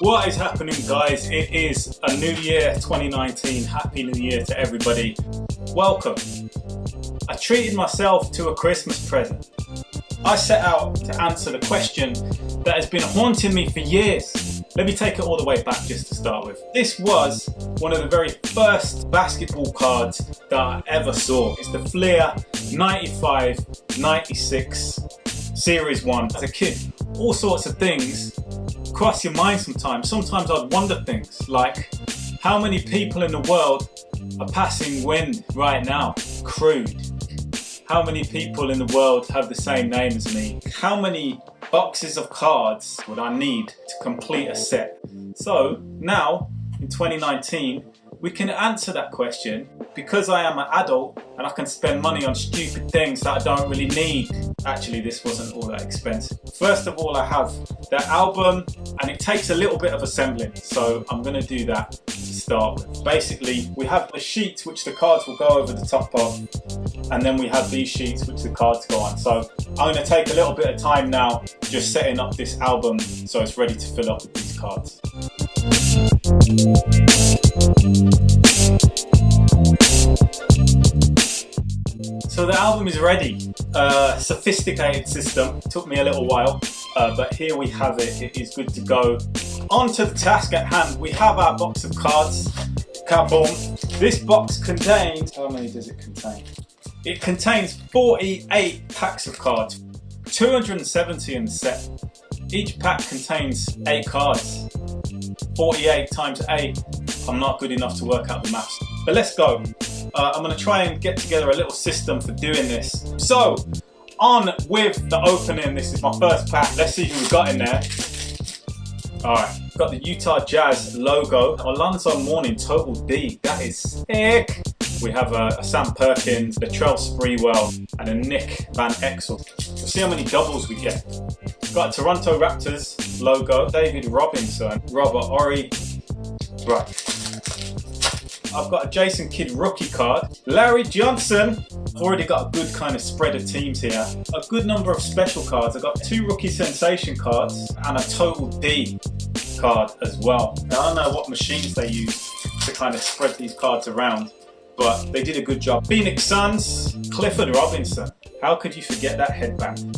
What is happening, guys? It is a new year, 2019. Happy New Year to everybody. Welcome. I treated myself to a Christmas present. I set out to answer the question that has been haunting me for years. Let me take it all the way back just to start with. This was one of the very first basketball cards that I ever saw. It's the Fleer 95-96 Series 1. As a kid, all sorts of things cross your mind sometimes. Sometimes I'd wonder things like, how many people in the world are passing wind right now? Crude. How many people in the world have the same name as me? How many boxes of cards would I need to complete a set? So now, in 2019, we can answer that question because I am an adult and I can spend money on stupid things that I don't really need. Actually, this wasn't all that expensive. First of all, I have the album, and it takes a little bit of assembling, so I'm going to do that to start with. Basically, we have the sheets which the cards will go over the top of, and then we have these sheets which the cards go on. So I'm going to take a little bit of time now just setting up this album so it's ready to fill up with these cards. So the album is ready. Sophisticated system. Took me a little while, but here we have it. It is good to go. On to the task at hand. We have our box of cards. Kaboom. This box contains, how many does it contain? It contains 48 packs of cards, 270 in the set. Each pack contains 8 cards. 48 times 8. I'm not good enough to work out the maths, but let's go. I'm going to try and get together a little system for doing this. So, on with the opening. This is my first pack. Let's see who we've got in there. Alright, got the Utah Jazz logo. Alonzo Mourning, Total D. That is sick. We have a Sam Perkins, Latrell Sprewell, and a Nick Van Exel. We'll see how many doubles we get. Got a Toronto Raptors logo. David Robinson, Robert Horry. Right. I've got a Jason Kidd rookie card. Larry Johnson. I've already got a good kind of spread of teams here. A good number of special cards. I've got 2 rookie sensation cards and a Total D card as well. Now, I don't know what machines they use to kind of spread these cards around, but they did a good job. Phoenix Suns, Clifford Robinson. How could you forget that headband?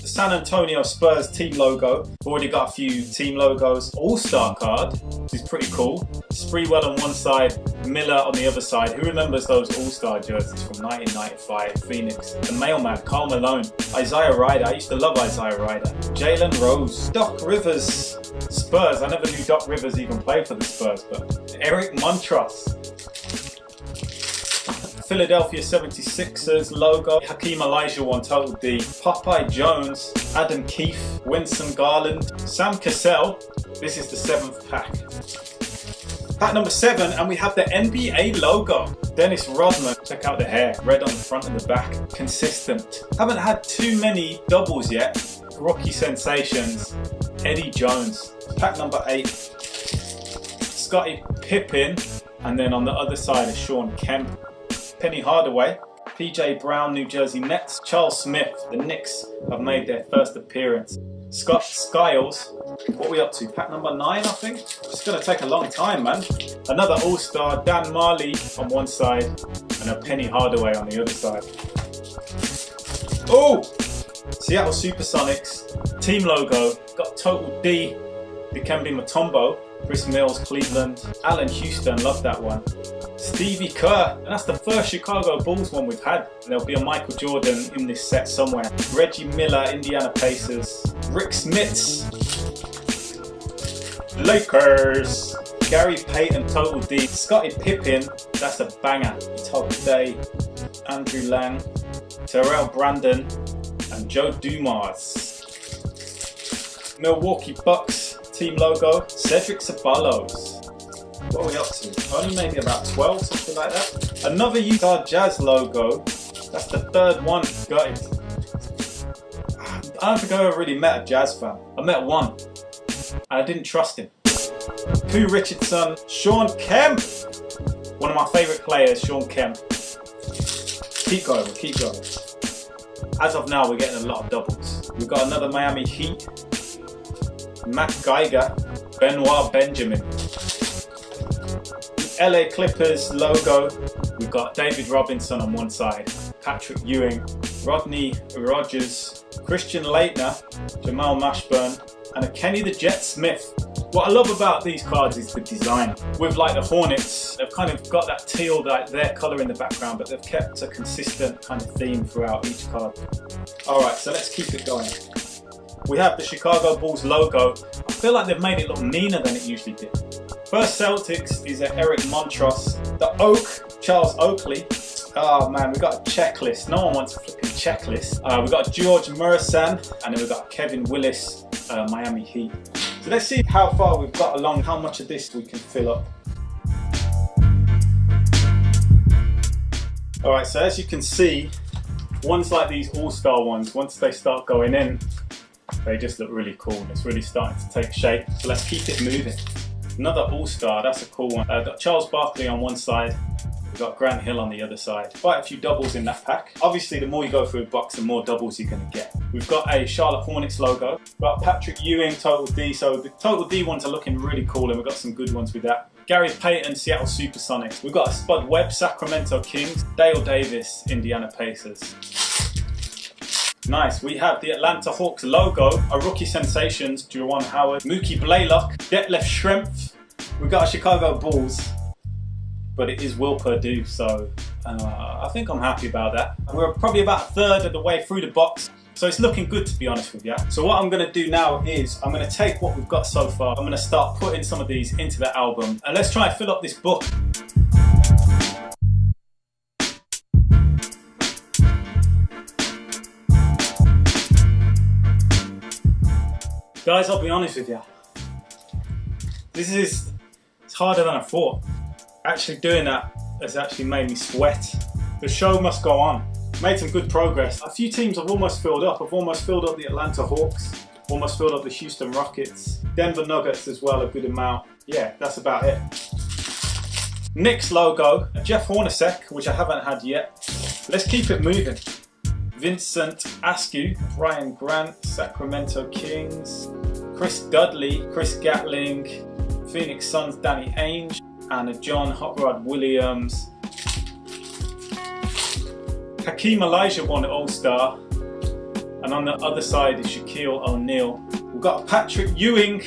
The San Antonio Spurs team logo. I've already got a few team logos. All-Star card, which is pretty cool. Sprewell on one side, Miller on the other side. Who remembers those All-Star jerseys from 1995? Phoenix. The Mailman, Karl Malone. Isaiah Ryder. I used to love Isaiah Ryder. Jalen Rose. Doc Rivers. Spurs. I never knew Doc Rivers even played for the Spurs, but Eric Montross. Philadelphia 76ers logo. Hakeem Olajuwon, Total D. Popeye Jones. Adam Keefe. Winston Garland. Sam Cassell. This is the 7th pack. Pack number 7, and we have the NBA logo. Dennis Rodman. Check out the hair. Red on the front and the back. Consistent. Haven't had too many doubles yet. Rookie sensations. Eddie Jones. Pack number 8. Scottie Pippen. And then on the other side is Sean Kemp. Penny Hardaway. PJ Brown, New Jersey Nets. Charles Smith. The Knicks have made their first appearance. Scott Skiles. What are we up to? Pack number 9, I think. It's going to take a long time, man. Another All-Star, Dan Marley on one side and a Penny Hardaway on the other side. Oh! Seattle Supersonics. Team logo. Got Total D. Dikembe Mutombo. Chris Mills, Cleveland. Allen Houston, love that one. Stevie Kerr, and that's the first Chicago Bulls one we've had. And there'll be a Michael Jordan in this set somewhere. Reggie Miller, Indiana Pacers. Rick Smits, Lakers. Gary Payton, Total D. Scottie Pippen, that's a banger. Total Day. Andrew Lang. Terrell Brandon, and Joe Dumas. Milwaukee Bucks team logo. Cedric Ceballos. What are we up to? Only maybe about 12, something like that. Another Utah Jazz logo. That's the 3rd one. Got it. I don't think I ever really met a Jazz fan. I met one, and I didn't trust him. Pooh Richardson. Sean Kemp. One of my favourite players, Sean Kemp. Keep going, keep going. As of now, we're getting a lot of doubles. We've got another Miami Heat. Matt Geiger, Benoit Benjamin. LA Clippers logo, we've got David Robinson on one side, Patrick Ewing, Rodney Rogers, Christian Laettner, Jamal Mashburn, and a Kenny the Jet Smith. What I love about these cards is the design. With like the Hornets, they've kind of got that teal, like their colour in the background, but they've kept a consistent kind of theme throughout each card. Alright, so let's keep it going. We have the Chicago Bulls logo. I feel like they've made it look meaner than it usually did. First Celtics is a Eric Montross. The Oak, Charles Oakley. Oh man, we've got a checklist. No one wants a flipping checklist. We've got George Mursan, and then we've got Kevin Willis, Miami Heat. So let's see how far we've got along, how much of this we can fill up. Alright, so as you can see, ones like these all-star ones, once they start going in, they just look really cool. It's really starting to take shape. So let's keep it moving. Another all-star, that's a cool one. Got Charles Barkley on one side. We've got Grant Hill on the other side. Quite a few doubles in that pack. Obviously, the more you go through a box, the more doubles you're going to get. We've got a Charlotte Hornets logo. We've got Patrick Ewing, Total D. So the Total D ones are looking really cool, and we've got some good ones with that. Gary Payton, Seattle Supersonics. We've got a Spud Webb, Sacramento Kings. Dale Davis, Indiana Pacers. Nice, we have the Atlanta Hawks logo, a rookie sensations, Juwan Howard, Mookie Blaylock, Detlef Schrempf. We've got a Chicago Bulls, but it is Will Perdue, so I think I'm happy about that. We're probably about a third of the way through the box, so it's looking good, to be honest with you. So what I'm going to do now is I'm going to take what we've got so far, I'm going to start putting some of these into the album, and let's try and fill up this book. Guys, I'll be honest with you, it's harder than I thought. Actually doing that has actually made me sweat. The show must go on. Made some good progress. A few teams I've almost filled up. I've almost filled up the Atlanta Hawks, almost filled up the Houston Rockets, Denver Nuggets as well, a good amount. Yeah, that's about it. Knicks logo, Jeff Hornacek, which I haven't had yet. Let's keep it moving. Vincent Askew, Brian Grant, Sacramento Kings, Chris Dudley, Chris Gatling, Phoenix Suns, Danny Ainge, and a John Hot Rod Williams. Hakeem Elijah won All-Star, and on the other side is Shaquille O'Neal. We've got Patrick Ewing,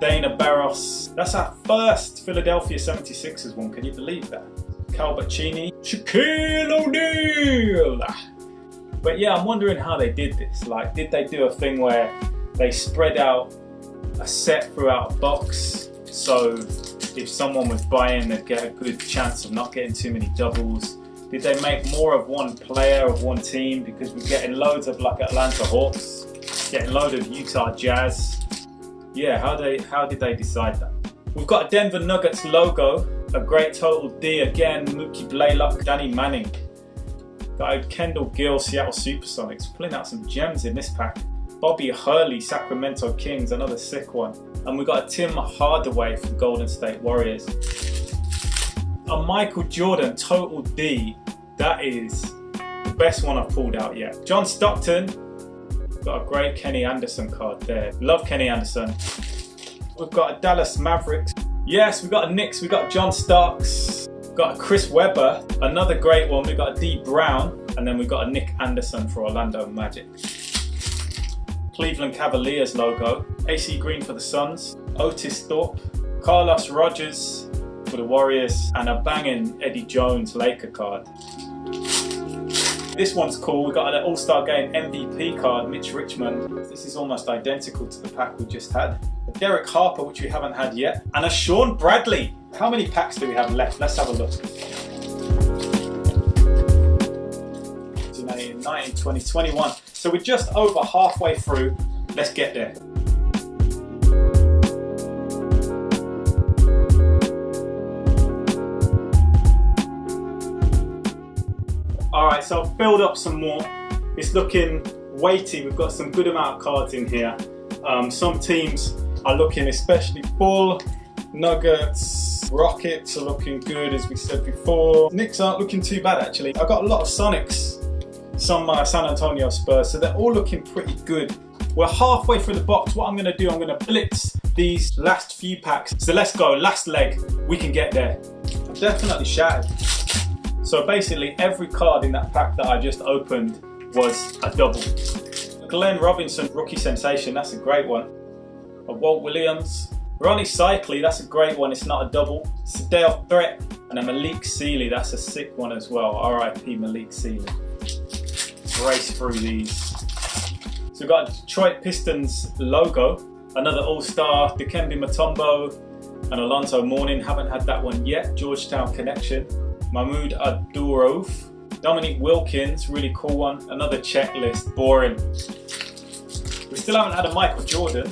Dana Barros. That's our first Philadelphia 76ers one, can you believe that? Cal Bacini, Shaquille O'Neal. But yeah, I'm wondering how they did this. Like, did they do a thing where they spread out a set throughout a box, so if someone was buying, they'd get a good chance of not getting too many doubles? Did they make more of one player, of one team? Because we're getting loads of like Atlanta Hawks, getting loads of Utah Jazz. Yeah, how did they decide that? We've got a Denver Nuggets logo, a great Total D again, Mookie Blaylock, Danny Manning. Got a Kendall Gill, Seattle Supersonics, pulling out some gems in this pack. Bobby Hurley, Sacramento Kings, another sick one. And we've got a Tim Hardaway from Golden State Warriors. A Michael Jordan Total D, that is the best one I've pulled out yet. John Stockton, got a great Kenny Anderson card there. Love Kenny Anderson. We've got a Dallas Mavericks. Yes, we've got a Knicks, we've got John Starks. We've got a Chris Webber, another great one. We've got a D Brown, and then we've got a Nick Anderson for Orlando Magic. Cleveland Cavaliers logo, AC Green for the Suns, Otis Thorpe, Carlos Rogers for the Warriors, and a banging Eddie Jones Laker card. This one's cool. We've got an All-Star Game MVP card, Mitch Richmond. This is almost identical to the pack we just had. A Derek Harper, which we haven't had yet, and a Sean Bradley. How many packs do we have left? Let's have a look. 19, 20, 21. So we're just over halfway through. Let's get there. Alright, so I've filled up some more. It's looking weighty. We've got some good amount of cards in here. Some teams are looking especially full. Nuggets, Rockets are looking good, as we said before. Knicks aren't looking too bad actually. I've got a lot of Sonics, some San Antonio Spurs, so they're all looking pretty good. we're halfway through the box. What I'm going to do, I'm going to blitz these last few packs. So let's go, last leg, we can get there. Definitely shattered. So basically every card in that pack that I just opened was a double. Glenn Robinson, rookie sensation, that's a great one. A Walt Williams. Ronnie Cycli, that's a great one, it's not a double. Sadale Threat, and a Malik Sealy, that's a sick one as well. RIP Malik Sealy. Race through these. So we've got a Detroit Pistons logo, another All-Star, Dikembe Mutombo, and Alonzo Mourning, haven't had that one yet. Georgetown Connection. Mahmoud Abdurrauf, Dominique Wilkins, really cool one. Another checklist, boring. We still haven't had a Michael Jordan.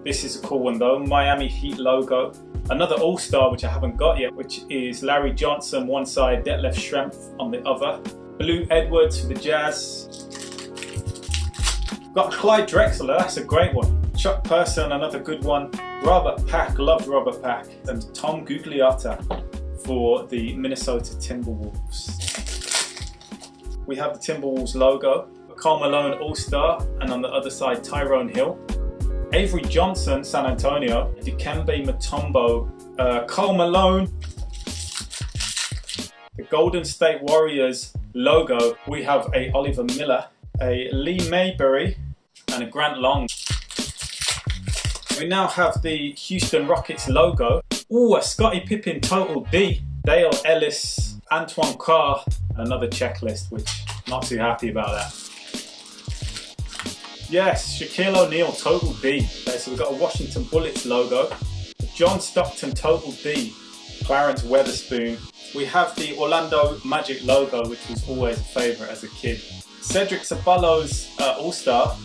This is a cool one though, Miami Heat logo. Another All-Star which I haven't got yet, which is Larry Johnson one side, Detlef Schrempf on the other. Blue Edwards for the Jazz. Got Clyde Drexler, that's a great one. Chuck Person, another good one. Robert Pack, loved Robert Pack. And Tom Gugliotta for the Minnesota Timberwolves. We have the Timberwolves logo. Karl Malone All-Star, and on the other side Tyrone Hill. Avery Johnson, San Antonio. Dikembe Mutombo, Karl Malone. The Golden State Warriors logo, we have a Oliver Miller, a Lee Mayberry, and a Grant Long. We now have the Houston Rockets logo. Ooh, a Scottie Pippen Total D, Dale Ellis, Antoine Carr, and another checklist, which not too happy about that. Yes, Shaquille O'Neal Total D. So we've got a Washington Bullets logo, John Stockton Total D, Clarence Weatherspoon. We have the Orlando Magic logo, which was always a favourite as a kid. Cedric Ceballos All-Star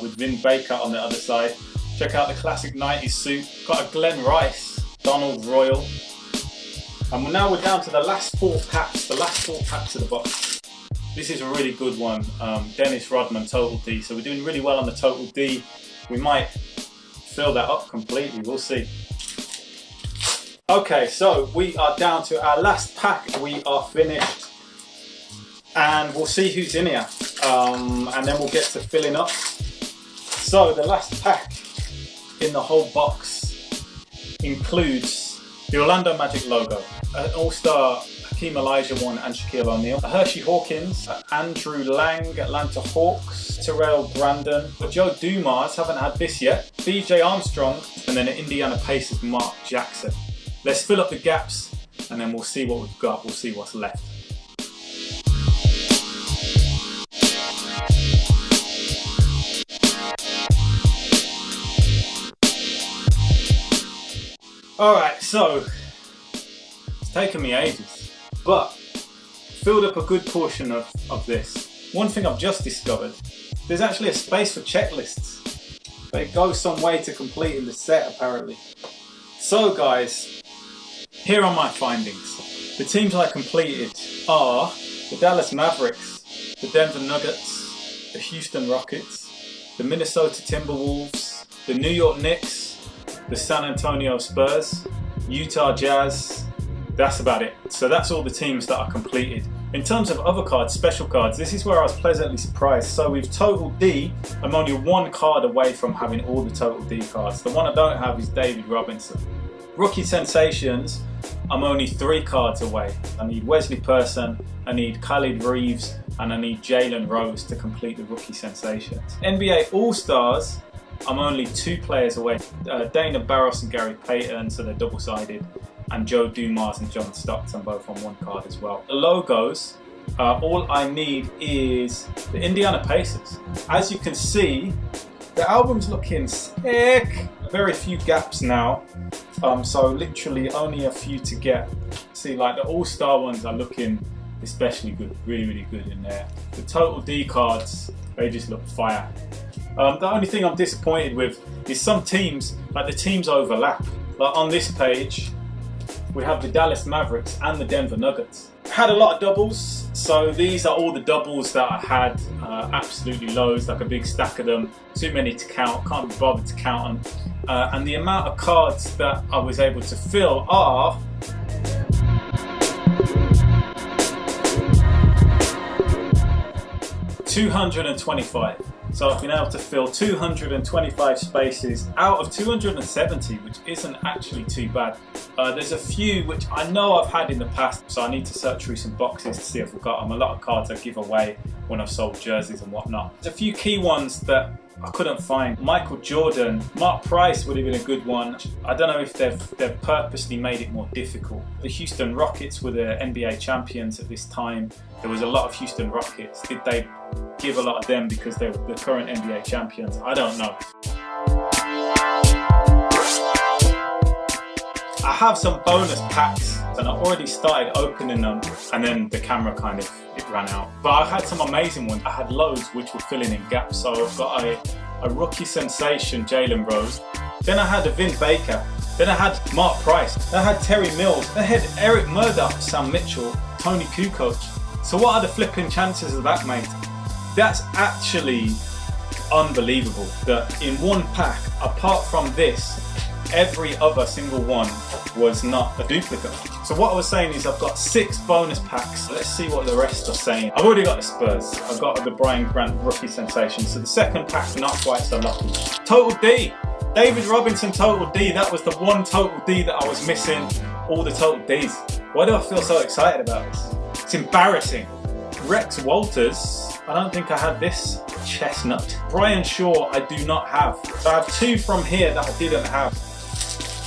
with Vin Baker on the other side. Check out the classic 90s suit. Got a Glenn Rice, Donald Royal. And now we're down to the last four packs of the box. This is a really good one, Dennis Rodman Total D. So we're doing really well on the Total D. We might fill that up completely, we'll see. Okay, so we are down to our last pack. We are finished. And we'll see who's in here. And then we'll get to filling up. So the last pack in the whole box includes the Orlando Magic logo, an All-Star Hakeem Elijah one and Shaquille O'Neal, a Hershey Hawkins, Andrew Lang, Atlanta Hawks, Terrell Brandon, but Joe Dumars, haven't had this yet, BJ Armstrong, and then an Indiana Pacers Mark Jackson. Let's fill up the gaps and then we'll see what we've got, we'll see what's left. Alright, so it's taken me ages, but filled up a good portion of this. One thing I've just discovered, there's actually a space for checklists. They go some way to completing the set apparently. So guys, here are my findings. The teams I completed are the Dallas Mavericks, the Denver Nuggets, the Houston Rockets, the Minnesota Timberwolves, the New York Knicks, the San Antonio Spurs, Utah Jazz. That's about it. So that's all the teams that are completed. In terms of other cards, special cards, this is where I was pleasantly surprised. So with Total D, I'm only one card away from having all the Total D cards. The one I don't have is David Robinson. Rookie Sensations, I'm only 3 cards away. I need Wesley Person, I need Khalid Reeves, and I need Jalen Rose to complete the Rookie Sensations. NBA All-Stars, I'm only 2 players away. Dana Barros and Gary Payton, so they're double-sided. And Joe Dumars and John Stockton, both on 1 card as well. The logos, all I need is the Indiana Pacers. As you can see, the album's looking sick. Very few gaps now, so literally only a few to get. See, like the All-Star ones are looking especially good, really, really good in there. The Total D cards, they just look fire. The only thing I'm disappointed with is some teams, like the teams overlap. Like on this page, we have the Dallas Mavericks and the Denver Nuggets. Had a lot of doubles, so these are all the doubles that I had, absolutely loads, like a big stack of them, too many to count, can't be bothered to count them. And the amount of cards that I was able to fill are 225. So I've been able to fill 225 spaces out of 270, which isn't actually too bad. There's a few which I know I've had in the past, so I need to search through some boxes to see if I've got them. A lot of cards I give away when I've sold jerseys and whatnot. There's a few key ones that I couldn't find. Michael Jordan, Mark Price would have been a good one. I don't know if they've purposely made it more difficult. The Houston Rockets were the NBA champions at this time. There was a lot of Houston Rockets. Did they give a lot of them because they were the current NBA champions? I don't know. I have some bonus packs and I already started opening them, and then the camera it ran out. But I had some amazing ones. I had loads which were filling in gaps. So I've got a rookie sensation, Jalen Rose. Then I had a Vin Baker. Then I had Mark Price. Then I had Terry Mills. Then I had Eric Murdoch, Sam Mitchell, Tony Kukoc. So what are the flipping chances of that, mate? That's actually unbelievable that in one pack, apart from this, every other single one was not a duplicate. So what I was saying is I've got 6 bonus packs. Let's see what the rest are saying. I've already got the Spurs. I've got the Brian Grant rookie sensation. So the second pack, not quite so lucky. Total D. David Robinson Total D. That was the one Total D that I was missing. All the Total Ds. Why do I feel so excited about this? It's embarrassing. Rex Walters. I don't think I had this. Chestnut. Brian Shaw I do not have. So I have 2 from here that I didn't have.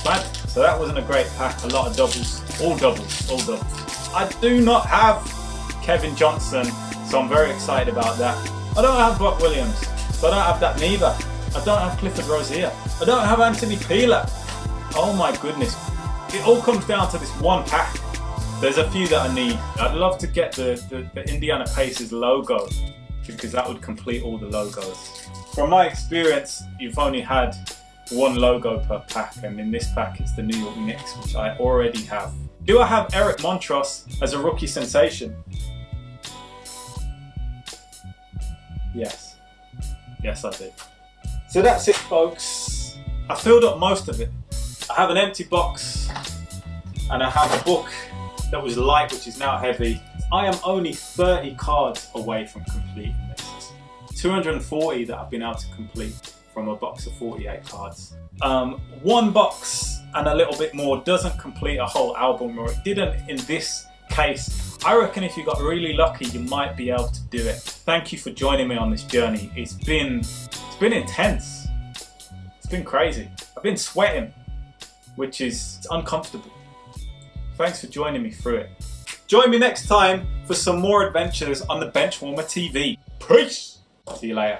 Bad. So that wasn't a great pack. A lot of doubles. All doubles. All doubles. I do not have Kevin Johnson, so I'm very excited about that. I don't have Buck Williams, so I don't have that neither. I don't have Clifford Rozier. I don't have Anthony Peeler. Oh my goodness. It all comes down to this one pack. There's a few that I need. I'd love to get the Indiana Pacers logo, because that would complete all the logos. From my experience, you've only had 1 logo per pack, and in this pack it's the New York Knicks, which I already have. Do I have Eric Montross as a rookie sensation? Yes. Yes, I did. So that's it, folks. I filled up most of it. I have an empty box, and I have a book that was light, which is now heavy. I am only 30 cards away from completing this. 240 that I've been able to complete from a box of 48 cards. 1 box and a little bit more doesn't complete a whole album, or it didn't in this case. I reckon if you got really lucky, you might be able to do it. Thank you for joining me on this journey. It's been intense. It's been crazy. I've been sweating, which is uncomfortable. Thanks for joining me through it. Join me next time for some more adventures on the Benchwarmer TV. Peace! See you later.